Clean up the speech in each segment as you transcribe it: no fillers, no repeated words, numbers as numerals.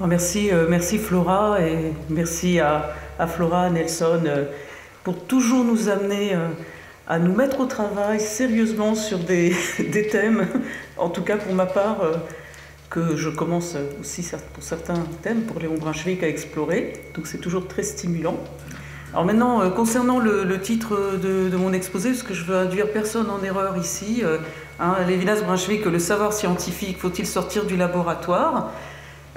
Merci, merci Flora et merci à Flora, à Nelson, pour toujours nous amener à nous mettre au travail sérieusement sur des thèmes, en tout cas pour ma part, que je commence aussi pour certains thèmes, pour Léon Brunswick, à explorer. Donc c'est toujours très stimulant. Alors maintenant, concernant le titre de mon exposé, parce que je veux induire personne en erreur ici, Lévinas Brunswick, le savoir scientifique, faut-il sortir du laboratoire?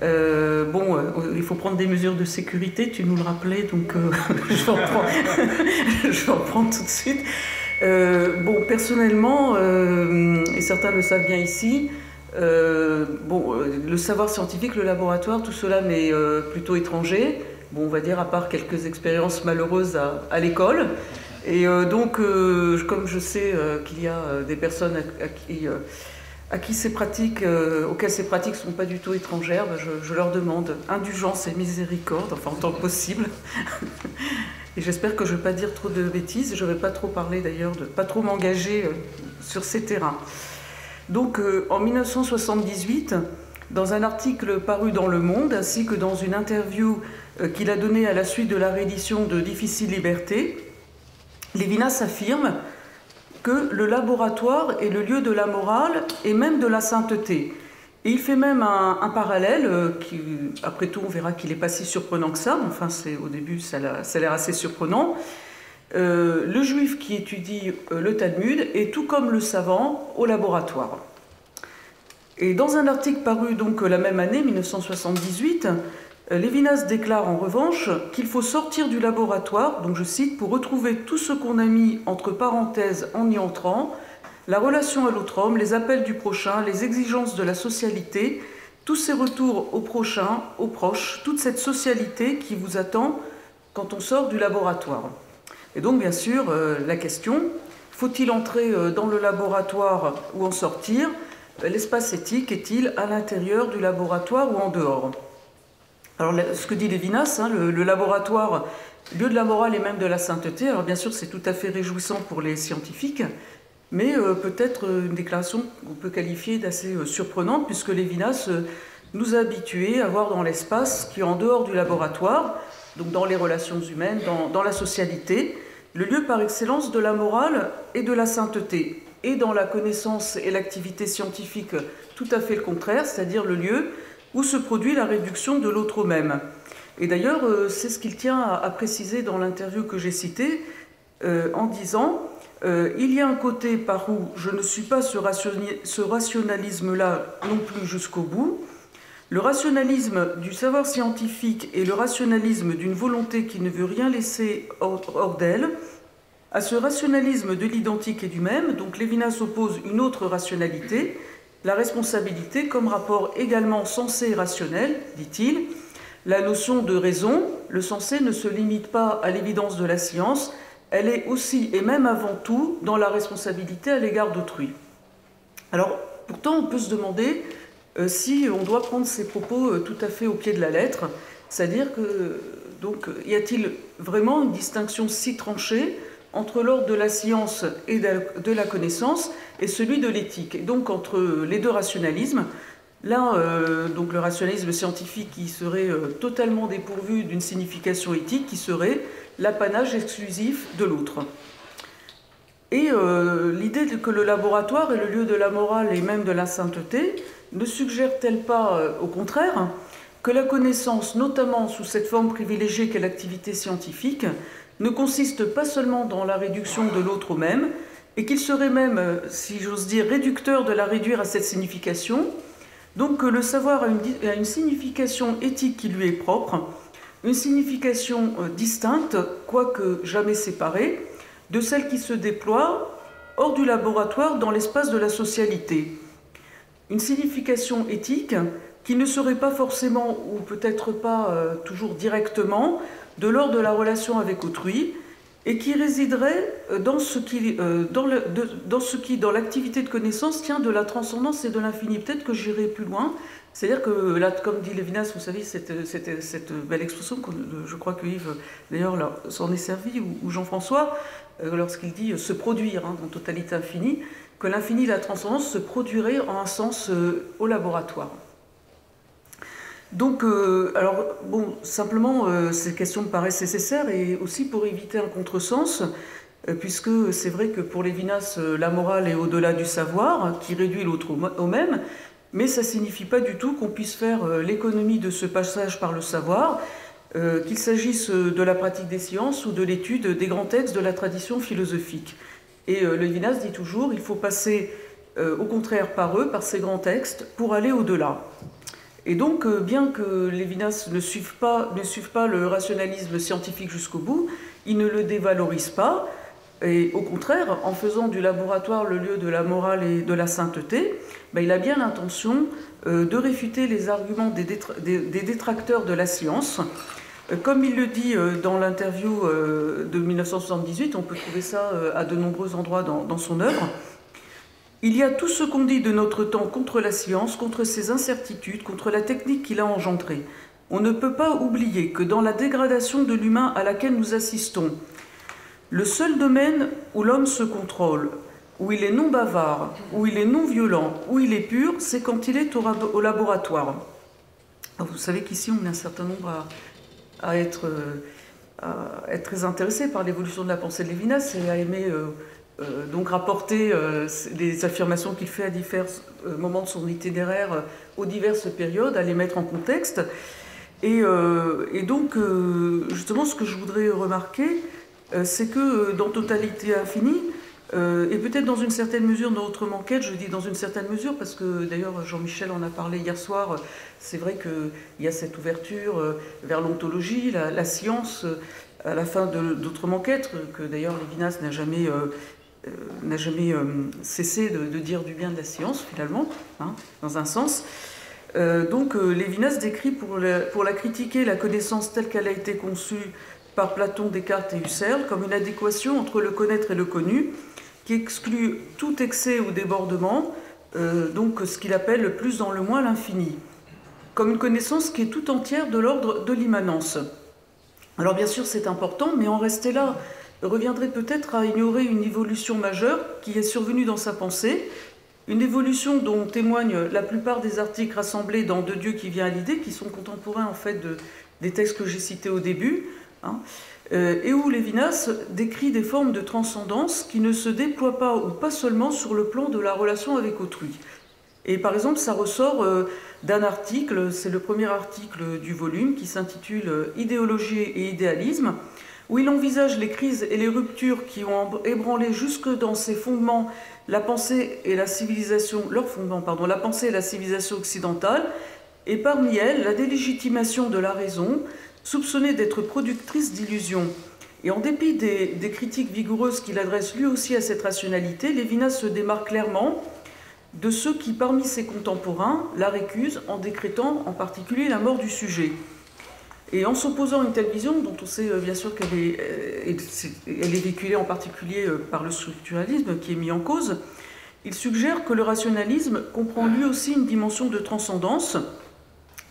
Il faut prendre des mesures de sécurité, tu nous le rappelais, donc je vais en prendre tout de suite. Personnellement, et certains le savent bien ici, le savoir scientifique, le laboratoire, tout cela m'est plutôt étranger. Bon, on va dire à part quelques expériences malheureuses à l'école. Et comme je sais qu'il y a des personnes auxquelles ces pratiques ne sont pas du tout étrangères, je leur demande indulgence et miséricorde, enfin en tant que possible. Et j'espère que je ne vais pas dire trop de bêtises, je ne vais pas trop parler d'ailleurs, pas trop m'engager sur ces terrains. Donc en 1978, dans un article paru dans Le Monde, ainsi que dans une interview qu'il a donnée à la suite de la réédition de Difficile Liberté, Lévinas affirme que le laboratoire est le lieu de la morale et même de la sainteté. Et il fait même un parallèle, qui, après tout, on verra qu'il n'est pas si surprenant que ça, mais enfin, au début, ça a l'air assez surprenant. Le juif qui étudie le Talmud est tout comme le savant au laboratoire. Et dans un article paru donc la même année, 1978, Lévinas déclare en revanche qu'il faut sortir du laboratoire, donc je cite, pour retrouver tout ce qu'on a mis entre parenthèses en y entrant, la relation à l'autre homme, les appels du prochain, les exigences de la socialité, tous ces retours au prochain, aux proches, toute cette socialité qui vous attend quand on sort du laboratoire. Et donc bien sûr, la question, faut-il entrer dans le laboratoire ou en sortir? L'espace éthique est-il à l'intérieur du laboratoire ou en dehors? Alors, ce que dit Lévinas, le laboratoire, lieu de la morale et même de la sainteté, alors bien sûr c'est tout à fait réjouissant pour les scientifiques, mais peut-être une déclaration qu'on peut qualifier d'assez surprenante, puisque Lévinas nous a habitués à voir dans l'espace qui est en dehors du laboratoire, donc dans les relations humaines, dans la socialité, le lieu par excellence de la morale et de la sainteté, et dans la connaissance et l'activité scientifique tout à fait le contraire, c'est-à-dire le lieu où se produit la réduction de l'autre au même. Et d'ailleurs, c'est ce qu'il tient à préciser dans l'interview que j'ai citée, en disant il y a un côté par où je ne suis pas ce rationalisme-là non plus jusqu'au bout. Le rationalisme du savoir scientifique et le rationalisme d'une volonté qui ne veut rien laisser hors d'elle. À ce rationalisme de l'identique et du même, donc Lévinas oppose une autre rationalité, la responsabilité comme rapport également sensé et rationnel, dit-il. La notion de raison, le sensé ne se limite pas à l'évidence de la science, elle est aussi et même avant tout dans la responsabilité à l'égard d'autrui. Alors, pourtant, on peut se demander si on doit prendre ces propos tout à fait au pied de la lettre, c'est-à-dire que, donc, y a-t-il vraiment une distinction si tranchée entre l'ordre de la science et de la connaissance et celui de l'éthique, et donc entre les deux rationalismes. L'un, donc le rationalisme scientifique qui serait totalement dépourvu d'une signification éthique, qui serait l'apanage exclusif de l'autre. Et l'idée que le laboratoire est le lieu de la morale et même de la sainteté ne suggère-t-elle pas, au contraire, que la connaissance, notamment sous cette forme privilégiée qu'est l'activité scientifique, ne consiste pas seulement dans la réduction de l'autre au même, et qu'il serait même, si j'ose dire, réducteur de la réduire à cette signification, donc que le savoir a une signification éthique qui lui est propre, une signification distincte, quoique jamais séparée, de celle qui se déploie hors du laboratoire dans l'espace de la socialité. Une signification éthique qui ne serait pas forcément, ou peut-être pas toujours directement, de l'ordre de la relation avec autrui, et qui résiderait dans ce qui, dans l'activité de connaissance, tient de la transcendance et de l'infini. Peut-être que j'irai plus loin, c'est-à-dire que, là, comme dit Lévinas, vous savez, cette belle expression, je crois que Yves, d'ailleurs, s'en est servi, ou Jean-François, lorsqu'il dit se produire, dans totalité infinie, que l'infini, la transcendance, se produirait en un sens au laboratoire. Donc, alors, bon, simplement, ces questions me paraissent nécessaires et aussi pour éviter un contresens, puisque c'est vrai que pour Lévinas, la morale est au-delà du savoir, qui réduit l'autre au même, mais ça ne signifie pas du tout qu'on puisse faire l'économie de ce passage par le savoir, qu'il s'agisse de la pratique des sciences ou de l'étude des grands textes de la tradition philosophique. Et Lévinas dit toujours, il faut passer au contraire par eux, par ces grands textes, pour aller au-delà. Et donc, bien que Lévinas ne suive pas le rationalisme scientifique jusqu'au bout, il ne le dévalorise pas, et au contraire, en faisant du laboratoire le lieu de la morale et de la sainteté, il a bien l'intention de réfuter les arguments des détracteurs de la science. Comme il le dit dans l'interview de 1978, on peut trouver ça à de nombreux endroits dans son œuvre. Il y a tout ce qu'on dit de notre temps contre la science, contre ses incertitudes, contre la technique qu'il a engendrée. On ne peut pas oublier que dans la dégradation de l'humain à laquelle nous assistons, le seul domaine où l'homme se contrôle, où il est non bavard, où il est non violent, où il est pur, c'est quand il est au laboratoire. Alors vous savez qu'ici, on est un certain nombre à être très intéressés par l'évolution de la pensée de Lévinas et à aimer donc rapporter les affirmations qu'il fait à divers moments de son itinéraire aux diverses périodes, à les mettre en contexte. Et donc, justement, ce que je voudrais remarquer, c'est que dans Totalité Infinie, et peut-être dans une certaine mesure dans Autrement qu'être, je dis dans une certaine mesure, parce que d'ailleurs Jean-Michel en a parlé hier soir, c'est vrai qu'il y a cette ouverture vers l'ontologie, la science, à la fin d'Autrement qu'être, que d'ailleurs Lévinas n'a jamais cessé de dire du bien de la science, finalement, hein, dans un sens. Donc Lévinas décrit, pour la critiquer, la connaissance telle qu'elle a été conçue par Platon, Descartes et Husserl, comme une adéquation entre le connaître et le connu, qui exclut tout excès ou débordement, donc ce qu'il appelle le plus dans le moins l'infini, comme une connaissance qui est tout entière de l'ordre de l'immanence. Alors bien sûr c'est important, mais en rester là reviendrait peut-être à ignorer une évolution majeure qui est survenue dans sa pensée, une évolution dont témoignent la plupart des articles rassemblés dans De Dieu qui vient à l'idée, qui sont contemporains en fait des textes que j'ai cités au début, hein, et où Lévinas décrit des formes de transcendance qui ne se déploient pas ou pas seulement sur le plan de la relation avec autrui. Et par exemple, ça ressort d'un article, c'est le premier article du volume qui s'intitule « Idéologie et idéalisme », où il envisage les crises et les ruptures qui ont ébranlé jusque dans ses fondements la pensée et la civilisation, la pensée et la civilisation occidentale, et parmi elles, la délégitimation de la raison, soupçonnée d'être productrice d'illusions. Et en dépit des critiques vigoureuses qu'il adresse lui aussi à cette rationalité, Lévinas se démarque clairement de ceux qui, parmi ses contemporains, la récusent en décrétant en particulier la mort du sujet. Et en s'opposant à une telle vision, dont on sait bien sûr qu'elle est véhiculée en particulier par le structuralisme qui est mis en cause, il suggère que le rationalisme comprend lui aussi une dimension de transcendance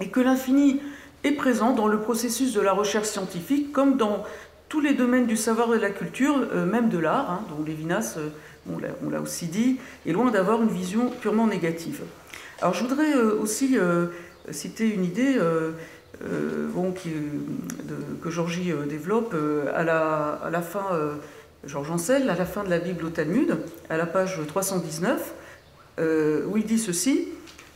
et que l'infini est présent dans le processus de la recherche scientifique comme dans tous les domaines du savoir et de la culture, même de l'art, hein, dont Lévinas, on l'a aussi dit, est loin d'avoir une vision purement négative. Alors je voudrais aussi citer une idée que Georgie développe à la fin, Georges Ancel, à la fin de la Bible au Talmud, à la page 319, où il dit ceci: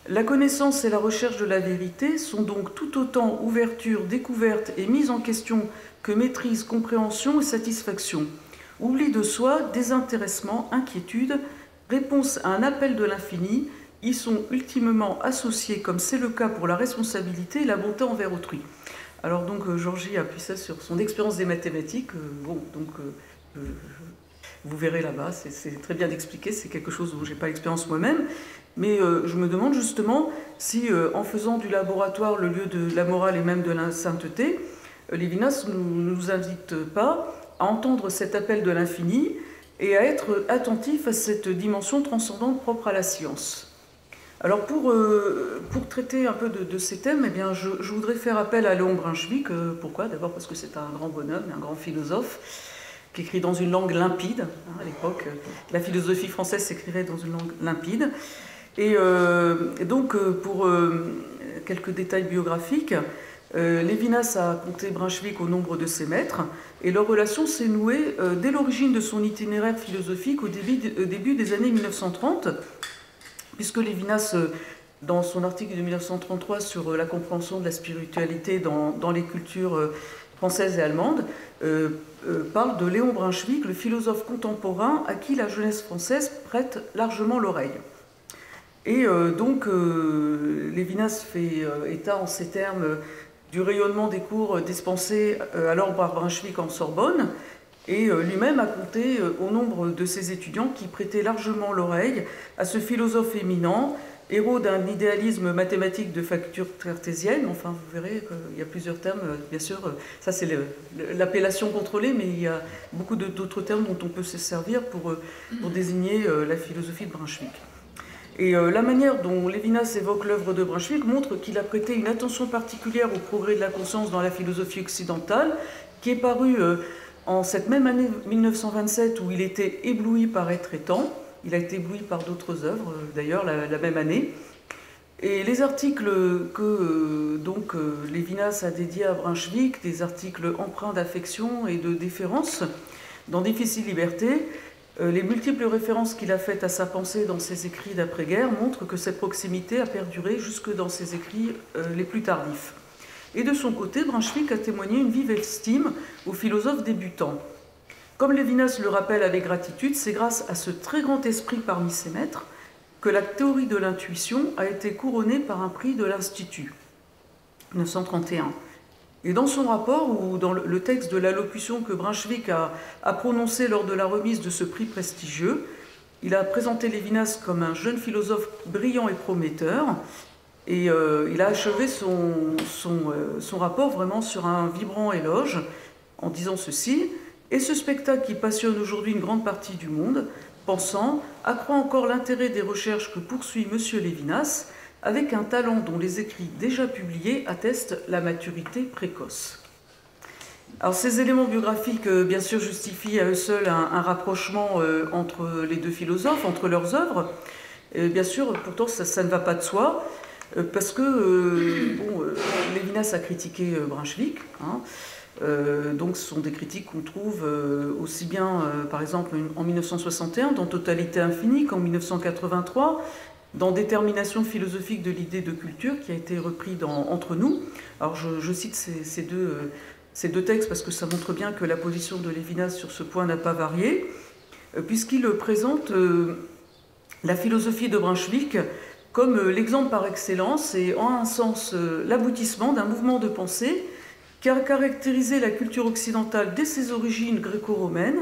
« La connaissance et la recherche de la vérité sont donc tout autant ouverture, découverte et mise en question que maîtrise, compréhension et satisfaction. Oubli de soi, désintéressement, inquiétude, réponse à un appel de l'infini, y sont ultimement associés, comme c'est le cas pour la responsabilité et la bonté envers autrui. » Alors donc Georgie appuie ça sur son expérience des mathématiques. Vous verrez là-bas, c'est très bien expliqué, c'est quelque chose dont je n'ai pas l'expérience moi-même. Mais je me demande justement si, en faisant du laboratoire le lieu de la morale et même de la sainteté, Lévinas ne nous invite pas à entendre cet appel de l'infini et à être attentif à cette dimension transcendante propre à la science. Alors pour traiter un peu de ces thèmes, eh bien, je voudrais faire appel à Léon Brunswick. Pourquoi? D'abord parce que c'est un grand bonhomme, un grand philosophe, qui écrit dans une langue limpide. Hein, à l'époque, la philosophie française s'écrivait dans une langue limpide. Et donc, pour quelques détails biographiques. Lévinas a compté Brunswick au nombre de ses maîtres, et leur relation s'est nouée dès l'origine de son itinéraire philosophique au début des années 1930, puisque Lévinas, dans son article de 1933 sur la compréhension de la spiritualité dans les cultures françaises et allemandes, parle de Léon Brunswick, le philosophe contemporain à qui la jeunesse française prête largement l'oreille. Et donc, Lévinas fait état en ces termes du rayonnement des cours dispensés alors par Brunswick en Sorbonne, et lui-même a compté au nombre de ses étudiants qui prêtaient largement l'oreille à ce philosophe éminent, héros d'un idéalisme mathématique de facture cartésienne. Enfin, vous verrez qu'il y a plusieurs termes, bien sûr, ça c'est l'appellation contrôlée, mais il y a beaucoup d'autres termes dont on peut se servir pour désigner la philosophie de Brunswick. Et la manière dont Lévinas évoque l'œuvre de Brunswick montre qu'il a prêté une attention particulière au progrès de la conscience dans la philosophie occidentale, qui est paru en cette même année 1927 où il était ébloui par Être et Temps. Il a été ébloui par d'autres œuvres, d'ailleurs, la même année. Et les articles que Lévinas a dédiés à Brunswick, des articles empreints d'affection et de déférence, dans Difficile Liberté, les multiples références qu'il a faites à sa pensée dans ses écrits d'après-guerre montrent que cette proximité a perduré jusque dans ses écrits les plus tardifs. Et de son côté, Brunswick a témoigné une vive estime aux philosophes débutants. Comme Lévinas le rappelle avec gratitude, c'est grâce à ce très grand esprit parmi ses maîtres que la théorie de l'intuition a été couronnée par un prix de l'Institut, 1931. Et dans son rapport, ou dans le texte de l'allocution que Brunswick a prononcée lors de la remise de ce prix prestigieux, il a présenté Lévinas comme un jeune philosophe brillant et prometteur, et il a achevé son rapport vraiment sur un vibrant éloge, en disant ceci: « Et ce spectacle qui passionne aujourd'hui une grande partie du monde, pensant, accroît encore l'intérêt des recherches que poursuit M. Lévinas, avec un talent dont les écrits déjà publiés attestent la maturité précoce. » Alors ces éléments biographiques, bien sûr, justifient à eux seuls un rapprochement entre les deux philosophes, entre leurs œuvres. Et bien sûr, pourtant, ça ne va pas de soi, parce que Lévinas a critiqué Brunswick, hein, donc ce sont des critiques qu'on trouve aussi bien, par exemple, en 1961, dans Totalité infinie, qu'en 1983, dans Détermination philosophique de l'idée de culture, qui a été repris dans Entre nous. Alors je cite ces deux textes parce que ça montre bien que la position de Lévinas sur ce point n'a pas varié, puisqu'il présente la philosophie de Brunswick comme l'exemple par excellence et en un sens l'aboutissement d'un mouvement de pensée qui a caractérisé la culture occidentale dès ses origines gréco-romaines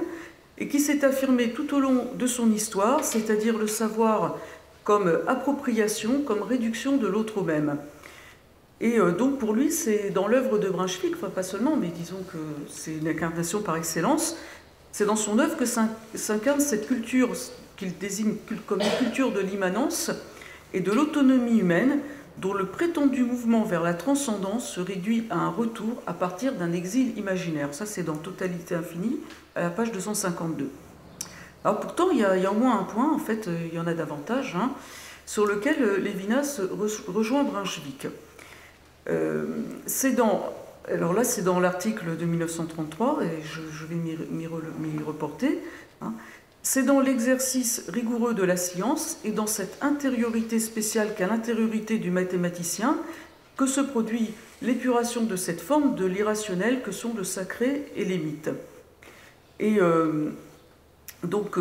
et qui s'est affirmé tout au long de son histoire, c'est-à-dire le savoir comme appropriation, comme réduction de l'autre au même. Et donc pour lui, c'est dans l'œuvre de Brunswick, enfin pas seulement, mais disons que c'est une incarnation par excellence, c'est dans son œuvre que s'incarne cette culture qu'il désigne comme une culture de l'immanence et de l'autonomie humaine, dont le prétendu mouvement vers la transcendance se réduit à un retour à partir d'un exil imaginaire. Ça, c'est dans Totalité infinie, à la page 252. Alors pourtant, il y a au moins un point, en fait, il y en a davantage, hein, sur lequel Lévinas rejoint Brunswick. Alors là, c'est dans l'article de 1933, et je vais m'y reporter. Hein. C'est dans l'exercice rigoureux de la science et dans cette intériorité spéciale qu'à l'intériorité du mathématicien que se produit l'épuration de cette forme de l'irrationnel que sont le sacré et les mythes. Et donc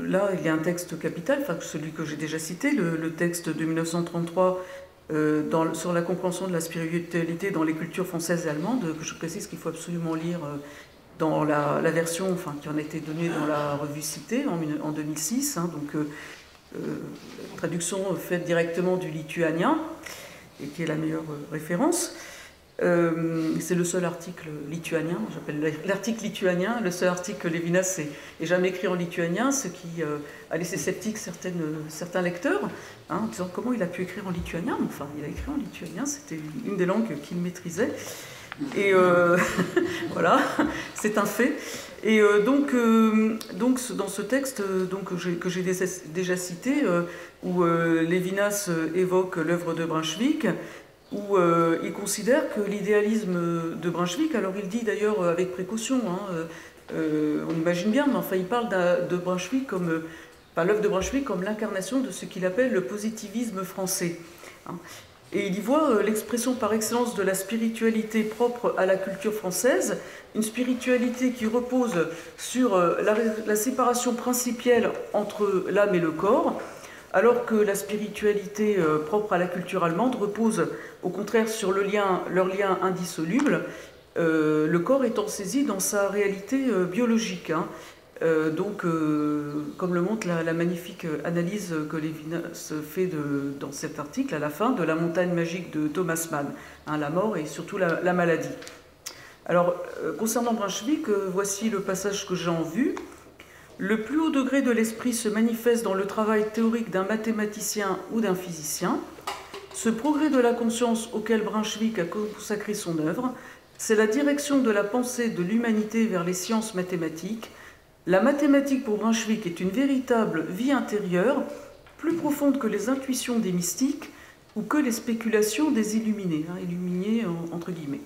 là, il y a un texte capital, enfin celui que j'ai déjà cité, le texte de 1933 sur la compréhension de la spiritualité dans les cultures françaises et allemandes, que je précise qu'il faut absolument lire dans la version qui en a été donnée dans la revue Cité en 2006, hein, donc traduction faite directement du lituanien, et qui est la meilleure référence. C'est le seul article lituanien, j'appelle l'article lituanien, le seul article que Lévinas ait jamais écrit en lituanien, ce qui a laissé sceptique certains lecteurs, hein, en disant comment il a pu écrire en lituanien. Enfin, il a écrit en lituanien, c'était une des langues qu'il maîtrisait. Et voilà, c'est un fait. Et donc dans ce texte que j'ai déjà cité, où Lévinas évoque l'œuvre de Brunswick, où il considère que l'idéalisme de Brunswick, alors il dit d'ailleurs avec précaution, hein, on imagine bien, mais enfin il parle de Brunswick comme, enfin, l'œuvre de Brunswick comme l'incarnation de ce qu'il appelle le positivisme français. Hein. Et il y voit l'expression par excellence de la spiritualité propre à la culture française, une spiritualité qui repose sur la séparation principielle entre l'âme et le corps, alors que la spiritualité propre à la culture allemande repose au contraire sur leur lien indissoluble, le corps étant saisi dans sa réalité biologique. Hein. Comme le montre la magnifique analyse que Lévinas fait dans cet article à la fin de La montagne magique de Thomas Mann, hein, la mort et surtout la maladie. Alors, concernant Brunswick, voici le passage que j'ai en vue. Le plus haut degré de l'esprit se manifeste dans le travail théorique d'un mathématicien ou d'un physicien. Ce progrès de la conscience auquel Brunswick a consacré son œuvre, c'est la direction de la pensée de l'humanité vers les sciences mathématiques. La mathématique pour Brunswick est une véritable vie intérieure, plus profonde que les intuitions des mystiques ou que les spéculations des illuminés, hein, illuminés entre guillemets.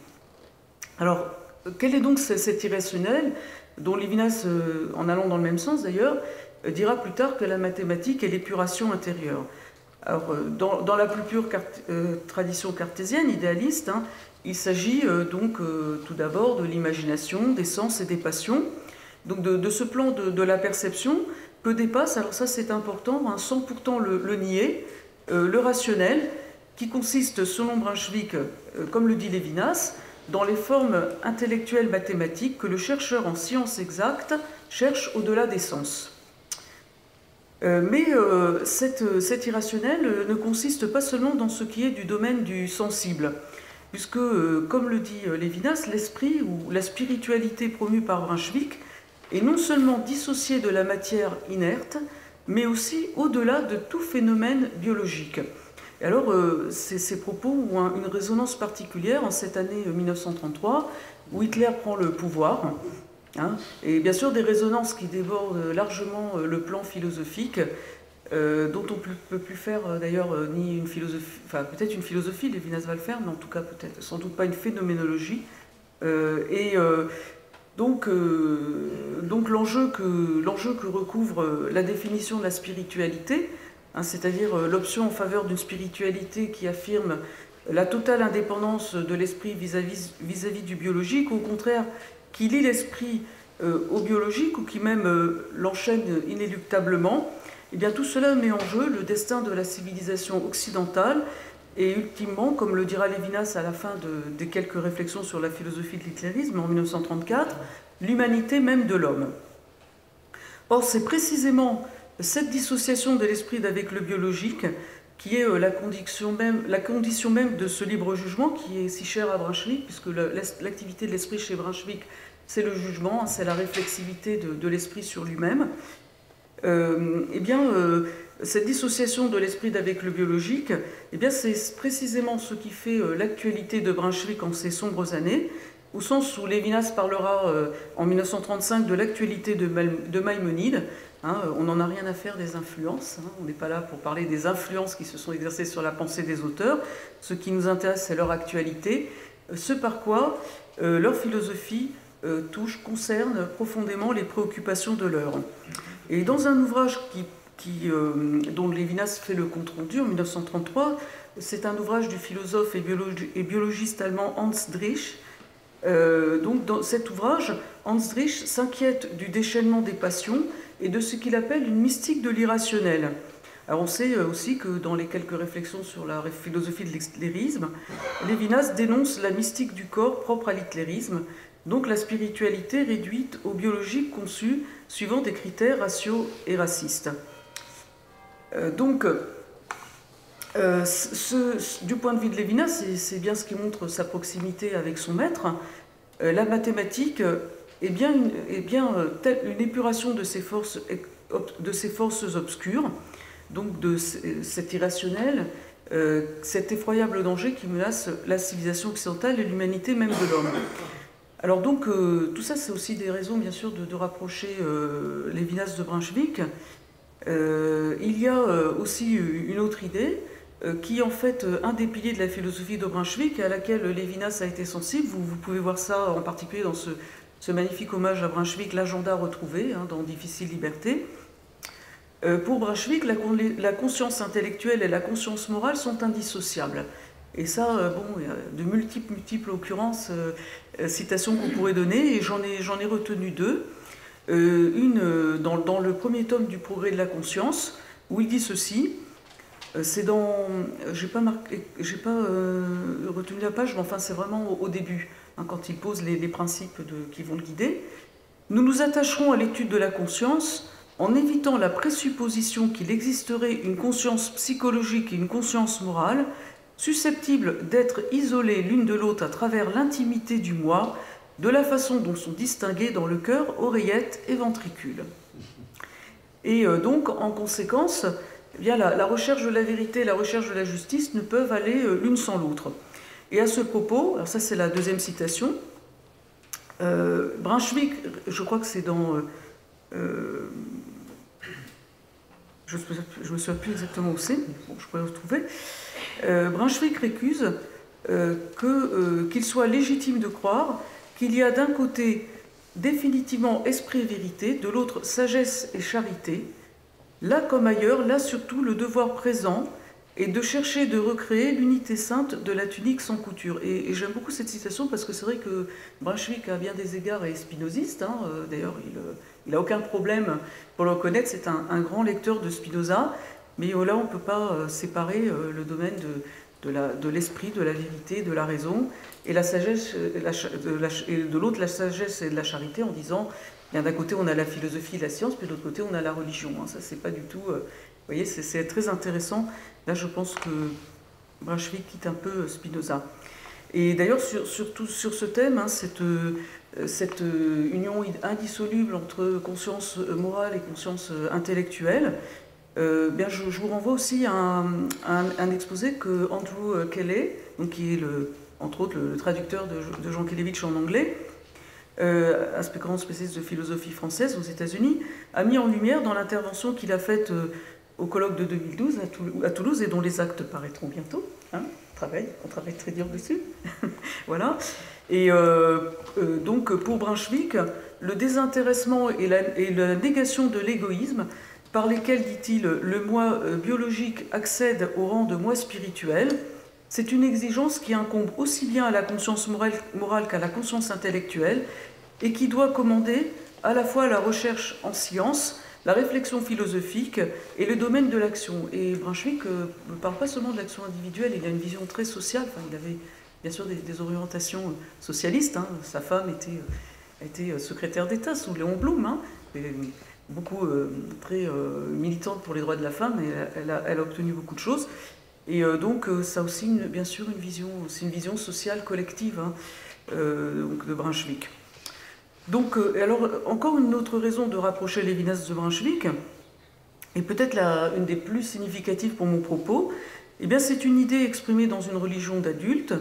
Alors, quel est donc cet irrationnel dont Lévinas, en allant dans le même sens d'ailleurs, dira plus tard que la mathématique est l'épuration intérieure. Alors, dans la plus pure tradition cartésienne, idéaliste, hein, il s'agit tout d'abord de l'imagination, des sens et des passions. Donc de ce plan de la perception que dépasse, alors ça c'est important, hein, sans pourtant le nier, le rationnel, qui consiste, selon Brunswick, comme le dit Lévinas, dans les formes intellectuelles mathématiques que le chercheur en sciences exactes cherche au-delà des sens. Mais cet irrationnel ne consiste pas seulement dans ce qui est du domaine du sensible, puisque, comme le dit Lévinas, l'esprit ou la spiritualité promue par Brunswick est non seulement dissociée de la matière inerte, mais aussi au-delà de tout phénomène biologique. Et alors, ces propos ont une résonance particulière en cette année 1933, où Hitler prend le pouvoir, hein, et bien sûr des résonances qui débordent largement le plan philosophique, dont on ne peut plus faire d'ailleurs ni une philosophie, enfin peut-être une philosophie, Lévinas va le faire, mais en tout cas peut-être sans doute pas une phénoménologie. Donc l'enjeu que recouvre la définition de la spiritualité, hein, c'est-à-dire l'option en faveur d'une spiritualité qui affirme la totale indépendance de l'esprit vis-à-vis du biologique, ou au contraire qui lie l'esprit au biologique ou qui même l'enchaîne inéluctablement, eh bien tout cela met en jeu le destin de la civilisation occidentale et ultimement, comme le dira Lévinas à la fin des quelques réflexions sur la philosophie de l'hitlérisme en 1934, l'humanité même de l'homme. Or, c'est précisément cette dissociation de l'esprit d'avec le biologique qui est la condition même de ce libre jugement qui est si cher à Brunswick, puisque l'activité de l'esprit chez Brunswick, c'est le jugement, c'est la réflexivité de l'esprit sur lui-même. Cette dissociation de l'esprit d'avec le biologique, c'est précisément ce qui fait l'actualité de Brunswick en ces sombres années, au sens où Lévinas parlera en 1935 de l'actualité de Maïmonide. Hein, on n'en a rien à faire des influences, hein, on n'est pas là pour parler des influences qui se sont exercées sur la pensée des auteurs. Ce qui nous intéresse, c'est leur actualité, ce par quoi leur philosophie concerne profondément les préoccupations de l'heure. Et dans un ouvrage dont Lévinas fait le compte-rendu en 1933, c'est un ouvrage du philosophe et biologiste allemand Hans Driesch. Dans cet ouvrage, Hans Driesch s'inquiète du déchaînement des passions et de ce qu'il appelle une mystique de l'irrationnel. Alors on sait aussi que dans les quelques réflexions sur la philosophie de l'hitlérisme, Lévinas dénonce la mystique du corps propre à l'hitlérisme, donc la spiritualité réduite au biologique conçu suivant des critères raciaux et racistes. Du point de vue de Lévinas, c'est bien ce qui montre sa proximité avec son maître, la mathématique est bien une épuration de ces forces obscures, donc de cet irrationnel, cet effroyable danger qui menace la civilisation occidentale et l'humanité même de l'homme. Alors donc, tout ça, c'est aussi des raisons, bien sûr, de rapprocher Lévinas de Brunswick. Il y a aussi une autre idée, qui est en fait un des piliers de la philosophie de Brunswick, à laquelle Lévinas a été sensible. Vous pouvez voir ça en particulier dans ce magnifique hommage à Brunswick, l'agenda retrouvé, hein, dans Difficile liberté. Pour Brunswick, la conscience intellectuelle et la conscience morale sont indissociables. Et ça, bon, il y a de multiples occurrences, citations qu'on pourrait donner, et j'en ai retenu deux. Une dans le premier tome du Progrès de la conscience, où il dit ceci. C'est dans... j'ai pas retenu la page, mais enfin c'est vraiment au début, hein, quand il pose les principes qui vont le guider. Nous nous attacherons à l'étude de la conscience en évitant la présupposition qu'il existerait une conscience psychologique et une conscience morale, susceptibles d'être isolées l'une de l'autre à travers l'intimité du moi, de la façon dont sont distinguées dans le cœur oreillettes et ventricules. Et donc, en conséquence, eh bien, la recherche de la vérité et la recherche de la justice ne peuvent aller l'une sans l'autre. Et à ce propos, alors ça c'est la deuxième citation, Brunswick, je crois que c'est dans... je ne me souviens plus exactement où c'est, mais bon, je pourrais le retrouver. Brunswick récuse qu'il soit légitime de croire qu'il y a d'un côté définitivement esprit et vérité, de l'autre sagesse et charité. Là comme ailleurs, là surtout le devoir présent est de chercher de recréer l'unité sainte de la tunique sans couture. Et j'aime beaucoup cette citation parce que c'est vrai que Brunswick, à bien des égards, est spinoziste. Hein. D'ailleurs, il n'a aucun problème pour le reconnaître, c'est un grand lecteur de Spinoza. Mais là, on ne peut pas séparer le domaine de l'esprit, de la vérité, de la raison, et la sagesse, et de l'autre la sagesse et de la charité, en disant, bien d'un côté on a la philosophie et la science, puis de l'autre côté on a la religion. Hein. Ça c'est pas du tout, vous voyez, c'est très intéressant. Là je pense que Brunswick quitte un peu Spinoza. Et d'ailleurs surtout sur ce thème, hein, cette union indissoluble entre conscience morale et conscience intellectuelle, bien, je vous renvoie aussi à un exposé que Andrew Kelley, donc qui est entre autres le traducteur de Jean Kelevitch en anglais, un grand spécialiste de philosophie française aux États-Unis, a mis en lumière dans l'intervention qu'il a faite au colloque de 2012 à Toulouse, et dont les actes paraîtront bientôt. Hein, on travaille très dur dessus. Voilà. Et donc pour Brunswick, le désintéressement et la négation de l'égoïsme, par lesquels, dit-il, le moi biologique accède au rang de moi spirituel, c'est une exigence qui incombe aussi bien à la conscience morale qu'à la conscience intellectuelle, et qui doit commander à la fois la recherche en science, la réflexion philosophique et le domaine de l'action. Et Brunswick ne parle pas seulement de l'action individuelle, il a une vision très sociale. Enfin, il avait bien sûr des orientations socialistes. Hein. Sa femme était secrétaire d'État sous Léon Blum, hein, beaucoup très militante pour les droits de la femme, et elle a obtenu beaucoup de choses. Et donc ça a aussi bien sûr c'est une vision sociale collective, hein, donc de Brunswick. Donc alors encore une autre raison de rapprocher Lévinas de Brunswick, et peut-être une des plus significatives pour mon propos, eh bien c'est une idée exprimée dans une religion d'adulte,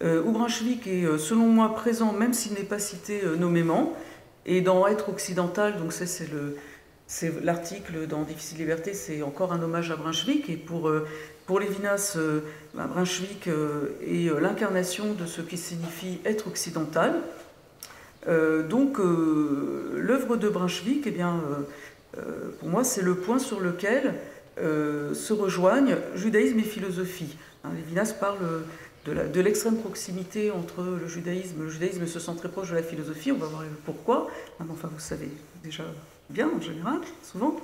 où Brunswick est selon moi présent, même s'il n'est pas cité nommément. Et dans Être occidental, donc c'est l'article dans Difficile liberté, c'est encore un hommage à Brunswick. Et pour Lévinas, Brunswick est l'incarnation de ce qui signifie être occidental. Donc l'œuvre de Brunswick, eh bien, pour moi, c'est le point sur lequel se rejoignent judaïsme et philosophie. Hein, Lévinas parle de l'extrême proximité entre le judaïsme se sent très proche de la philosophie, on va voir pourquoi, enfin vous savez déjà bien en général, souvent,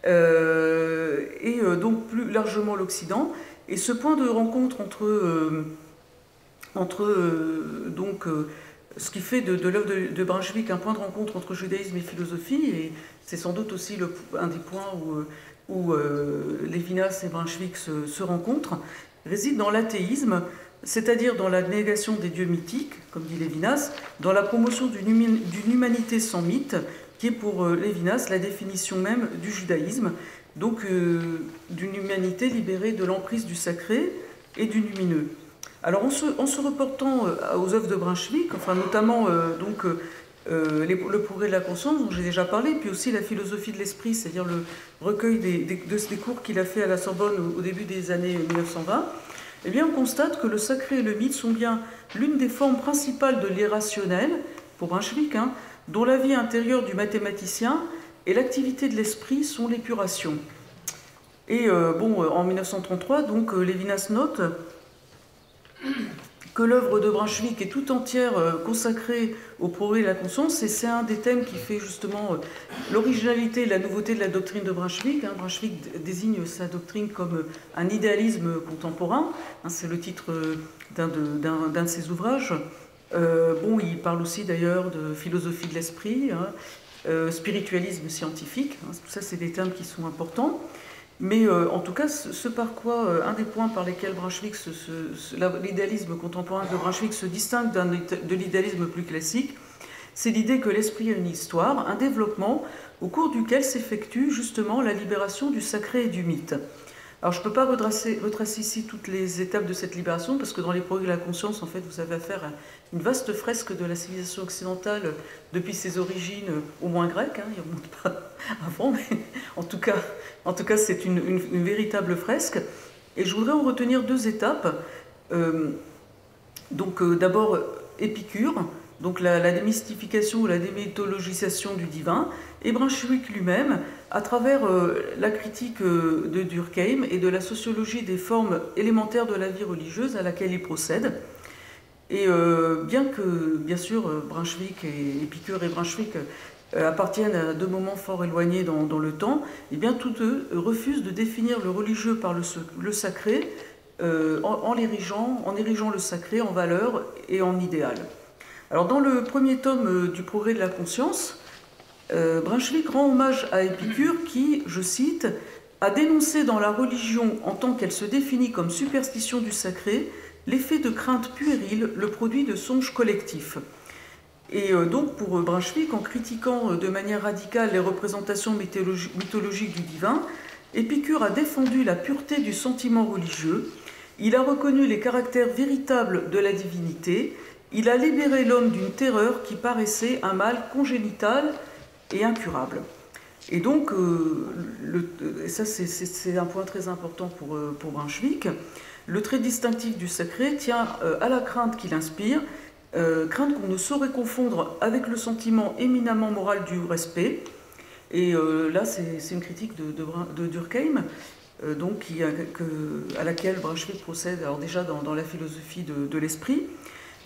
et donc plus largement l'Occident, et ce point de rencontre entre ce qui fait de l'œuvre de Brunswick un point de rencontre entre judaïsme et philosophie, et c'est sans doute aussi un des points où Lévinas et Brunswick se rencontrent, réside dans l'athéisme, c'est-à-dire dans la négation des dieux mythiques, comme dit Lévinas, dans la promotion d'une humanité sans mythe, qui est pour Lévinas la définition même du judaïsme, donc d'une humanité libérée de l'emprise du sacré et du lumineux. Alors en se reportant aux œuvres de Brunswick, enfin notamment le progrès de la conscience, dont j'ai déjà parlé, puis aussi la philosophie de l'esprit, c'est-à-dire le recueil des cours qu'il a fait à la Sorbonne au début des années 1920, eh bien, on constate que le sacré et le mythe sont bien l'une des formes principales de l'irrationnel, pour Brunswick, dont la vie intérieure du mathématicien et l'activité de l'esprit sont l'épuration. Et en 1933, donc, Lévinas note que l'œuvre de Brunswick est tout entière consacrée au progrès de la conscience, et c'est un des thèmes qui fait justement l'originalité et la nouveauté de la doctrine de Brunswick. Brunswick désigne sa doctrine comme un idéalisme contemporain, c'est le titre d'un de ses ouvrages. Il parle aussi d'ailleurs de philosophie de l'esprit, spiritualisme scientifique, tout ça c'est des termes qui sont importants. Mais en tout cas, ce par quoi, un des points par lesquels Brunswick, l'idéalisme contemporain de Brunswick se distingue de l'idéalisme plus classique, c'est l'idée que l'esprit a une histoire, un développement au cours duquel s'effectue justement la libération du sacré et du mythe. Alors je ne peux pas retracer ici toutes les étapes de cette libération, parce que dans les progrès de la conscience, en fait, vous avez affaire à une vaste fresque de la civilisation occidentale depuis ses origines, au moins grecques, il ne remonte pas avant, mais en tout cas c'est une véritable fresque. Et je voudrais en retenir deux étapes. D'abord Épicure, donc la démystification ou la démythologisation du divin, et Brunswick lui-même, à travers la critique de Durkheim et de la sociologie des formes élémentaires de la vie religieuse à laquelle il procède. Et bien que, bien sûr, Brunswick et Épicure et Brunswick appartiennent à deux moments fort éloignés dans le temps, eh bien tous deux refusent de définir le religieux par le sacré en érigeant le sacré en valeur et en idéal. Alors dans le premier tome du Progrès de la conscience, Brunswick rend hommage à Épicure qui, je cite, a dénoncé dans la religion en tant qu'elle se définit comme superstition du sacré l'effet de crainte puérile, le produit de songes collectifs. Et donc pour Brunswick, en critiquant de manière radicale les représentations mythologiques du divin, Épicure a défendu la pureté du sentiment religieux, il a reconnu les caractères véritables de la divinité, il a libéré l'homme d'une terreur qui paraissait un mal congénital et incurable. Et donc, et ça c'est un point très important pour Brunswick, le trait distinctif du sacré tient à la crainte qu'il inspire, crainte qu'on ne saurait confondre avec le sentiment éminemment moral du respect. Et là, c'est une critique de Durkheim, à laquelle Brunswick procède, alors déjà dans la philosophie de l'esprit.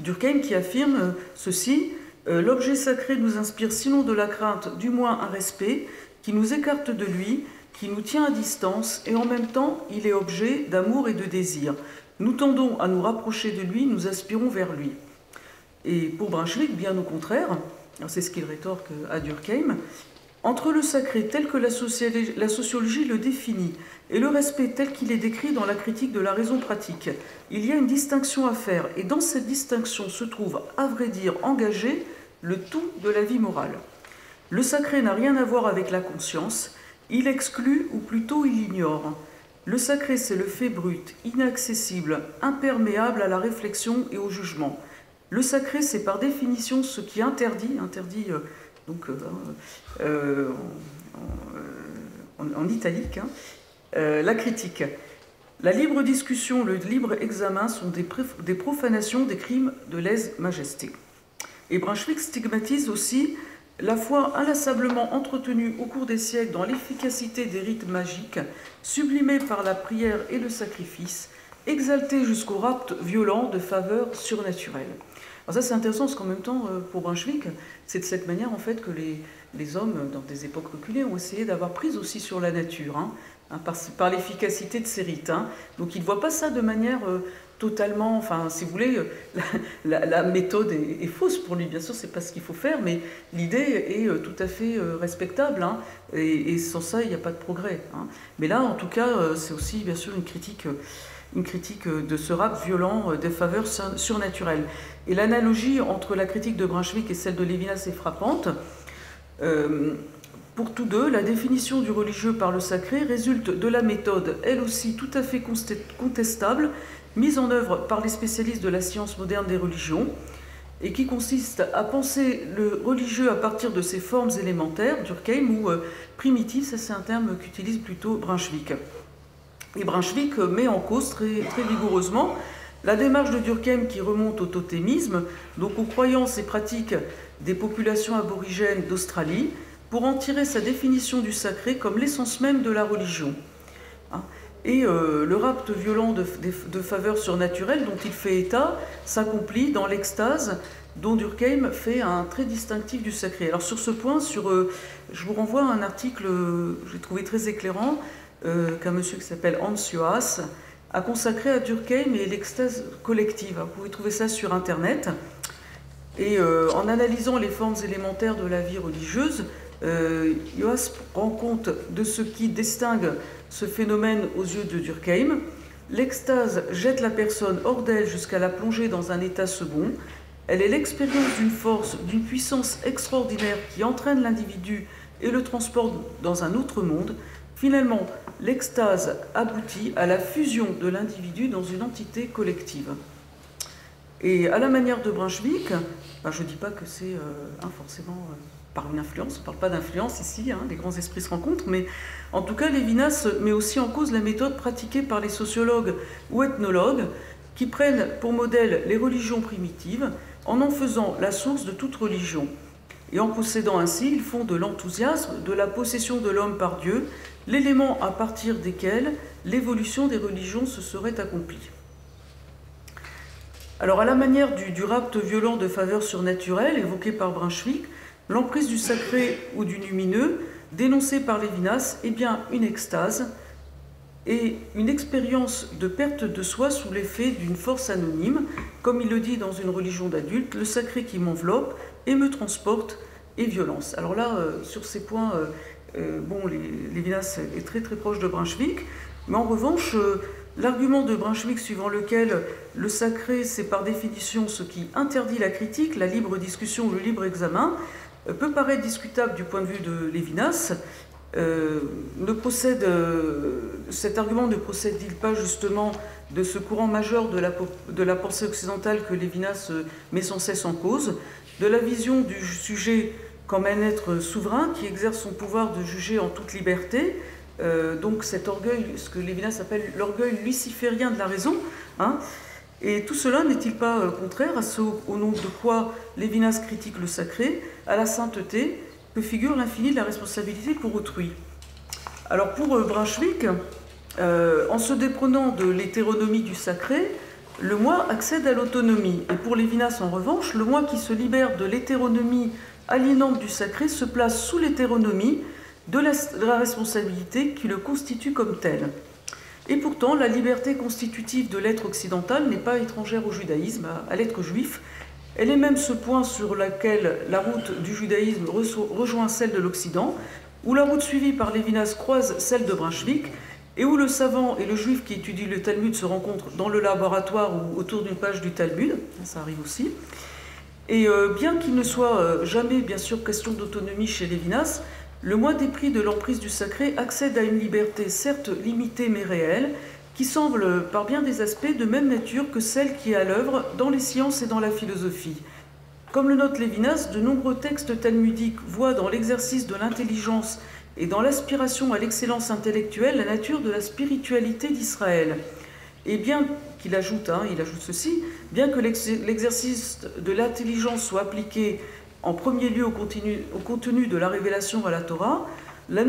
Durkheim qui affirme ceci: l'objet sacré nous inspire sinon de la crainte, du moins un respect, qui nous écarte de lui, qui nous tient à distance, et en même temps, il est objet d'amour et de désir. Nous tendons à nous rapprocher de lui, nous aspirons vers lui. Et pour Brunswick, bien au contraire, c'est ce qu'il rétorque à Durkheim, entre le sacré tel que la sociologie le définit et le respect tel qu'il est décrit dans la critique de la raison pratique, il y a une distinction à faire, et dans cette distinction se trouve, à vrai dire, engagé le tout de la vie morale. Le sacré n'a rien à voir avec la conscience, il exclut ou plutôt il ignore. Le sacré, c'est le fait brut, inaccessible, imperméable à la réflexion et au jugement. Le sacré, c'est par définition ce qui interdit en italique, la critique. La libre discussion, le libre examen sont des profanations des crimes de lèse-majesté. Et Brunswick stigmatise aussi la foi inlassablement entretenue au cours des siècles dans l'efficacité des rites magiques, sublimée par la prière et le sacrifice, exaltée jusqu'au rapt violent de faveurs surnaturelles. Alors ça c'est intéressant parce qu'en même temps, pour Brunswick, c'est de cette manière en fait que les hommes, dans des époques reculées, ont essayé d'avoir prise aussi sur la nature, par l'efficacité de ces rites. Donc il ne voit pas ça de manière totalement, enfin si vous voulez, la méthode est fausse pour lui, bien sûr c'est pas ce qu'il faut faire, mais l'idée est tout à fait respectable, et sans ça il n'y a pas de progrès. Mais là en tout cas c'est aussi bien sûr une critique de ce rap violent des faveurs surnaturelles. Et l'analogie entre la critique de Brunswick et celle de Lévinas est frappante. Pour tous deux, la définition du religieux par le sacré résulte de la méthode, elle aussi tout à fait contestable, mise en œuvre par les spécialistes de la science moderne des religions. et qui consiste à penser le religieux à partir de ses formes élémentaires, Durkheim, ou primitives, ça c'est un terme qu'utilise plutôt Brunswick. Et Brunswick met en cause très, très vigoureusement la démarche de Durkheim qui remonte au totémisme, donc aux croyances et pratiques des populations aborigènes d'Australie, pour en tirer sa définition du sacré comme l'essence même de la religion. Et le rapt violent de faveur surnaturelle dont il fait état s'accomplit dans l'extase dont Durkheim fait un trait distinctif du sacré. Alors sur ce point, je vous renvoie à un article que j'ai trouvé très éclairant qu'un monsieur qui s'appelle Hans Joas a consacré à Durkheim et l'extase collective. Vous pouvez trouver ça sur Internet. Et en analysant les formes élémentaires de la vie religieuse, Joas rend compte de ce qui distingue ce phénomène aux yeux de Durkheim. L'extase jette la personne hors d'elle jusqu'à la plonger dans un état second. Elle est l'expérience d'une force, d'une puissance extraordinaire qui entraîne l'individu et le transporte dans un autre monde. Finalement, l'extase aboutit à la fusion de l'individu dans une entité collective. Et à la manière de Brunswick, je ne dis pas que c'est forcément par une influence, on ne parle pas d'influence ici, les grands esprits se rencontrent, mais en tout cas Lévinas met aussi en cause la méthode pratiquée par les sociologues ou ethnologues qui prennent pour modèle les religions primitives en faisant la source de toute religion. Et en possédant ainsi, ils font de l'enthousiasme, de la possession de l'homme par Dieu, l'élément à partir desquels l'évolution des religions se serait accomplie. Alors, à la manière du rapt violent de faveur surnaturelle évoqué par Brunswick, l'emprise du sacré ou du lumineux, dénoncée par Lévinas, est bien une extase et une expérience de perte de soi sous l'effet d'une force anonyme, comme il le dit dans Une religion d'adulte, le sacré qui m'enveloppe et me transporte est violence. Alors là, sur ces points, Lévinas est très très proche de Brunswick, mais en revanche, l'argument de Brunswick suivant lequel le sacré, c'est par définition ce qui interdit la critique, la libre discussion ou le libre examen, peut paraître discutable du point de vue de Lévinas. Cet argument ne procède-t-il pas justement de ce courant majeur de la pensée occidentale que Lévinas met sans cesse en cause, de la vision du sujet comme un être souverain qui exerce son pouvoir de juger en toute liberté, donc cet orgueil, ce que Lévinas appelle l'orgueil luciférien de la raison, et tout cela n'est-il pas contraire à ce au nom de quoi Lévinas critique le sacré, à la sainteté que figure l'infini de la responsabilité pour autrui? Alors pour Brunswick, en se déprenant de l'hétéronomie du sacré, le moi accède à l'autonomie. Et pour Lévinas, en revanche, le moi qui se libère de l'hétéronomie aliénante du sacré se place sous l'hétéronomie de la responsabilité qui le constitue comme tel. Et pourtant, la liberté constitutive de l'être occidental n'est pas étrangère au judaïsme, à l'être juif. Elle est même ce point sur lequel la route du judaïsme rejoint celle de l'Occident, où la route suivie par Lévinas croise celle de Brunswick, et où le savant et le juif qui étudie le Talmud se rencontrent dans le laboratoire ou autour d'une page du Talmud, ça arrive aussi. Et bien qu'il ne soit jamais, bien sûr, question d'autonomie chez Lévinas, le moi dépris de l'emprise du sacré accède à une liberté certes limitée mais réelle, qui semble par bien des aspects de même nature que celle qui est à l'œuvre dans les sciences et dans la philosophie. Comme le note Lévinas, de nombreux textes talmudiques voient dans l'exercice de l'intelligence et dans l'aspiration à l'excellence intellectuelle la nature de la spiritualité d'Israël. Et bien qu'il ajoute, il ajoute ceci, bien que l'exercice de l'intelligence soit appliqué en premier lieu au contenu de la révélation à la Torah, la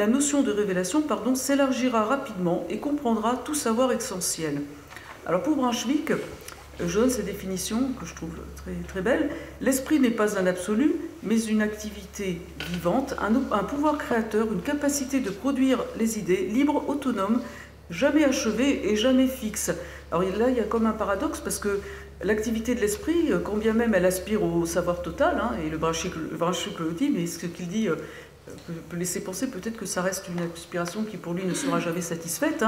notion de révélation s'élargira rapidement et comprendra tout savoir essentiel. Alors pour Brunswick, je donne cette définition que je trouve très, très belle. L'esprit n'est pas un absolu, mais une activité vivante, un pouvoir créateur, une capacité de produire les idées, libre, autonome, jamais achevée et jamais fixe. Alors là, il y a comme un paradoxe parce que l'activité de l'esprit, quand bien même elle aspire au savoir total, et le Brunswick le dit, mais ce qu'il dit peut laisser penser peut-être que ça reste une aspiration qui pour lui ne sera jamais satisfaite.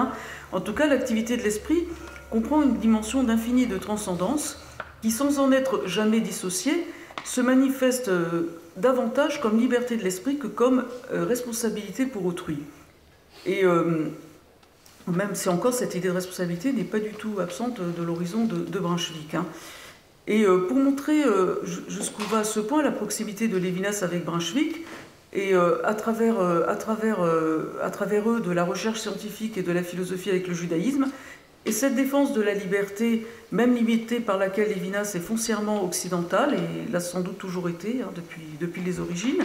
En tout cas, l'activité de l'esprit comprend une dimension d'infini de transcendance qui, sans en être jamais dissociée, se manifeste davantage comme liberté de l'esprit que comme responsabilité pour autrui. Et même si encore cette idée de responsabilité n'est pas du tout absente de l'horizon de Brunswick. Et pour montrer jusqu'où va à ce point la proximité de Lévinas avec Brunswick, et à travers eux de la recherche scientifique et de la philosophie avec le judaïsme, et cette défense de la liberté, même limitée par laquelle Lévinas est foncièrement occidental, et l'a sans doute toujours été hein, depuis les origines,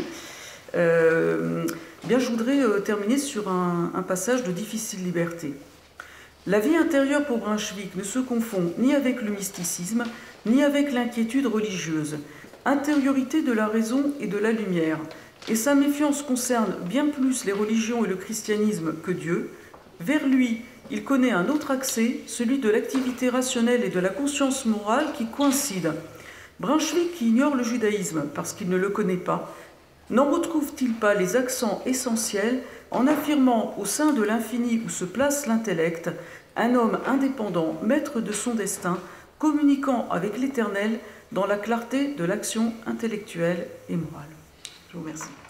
bien, je voudrais terminer sur un passage de difficile liberté. La vie intérieure pour Brunswick ne se confond ni avec le mysticisme, ni avec l'inquiétude religieuse. Intériorité de la raison et de la lumière. Et sa méfiance concerne bien plus les religions et le christianisme que Dieu. Vers lui, il connaît un autre accès, celui de l'activité rationnelle et de la conscience morale qui coïncident. Brunswick, qui ignore le judaïsme parce qu'il ne le connaît pas, n'en retrouve-t-il pas les accents essentiels en affirmant au sein de l'infini où se place l'intellect, un homme indépendant, maître de son destin, communiquant avec l'Éternel dans la clarté de l'action intellectuelle et morale. Je vous remercie.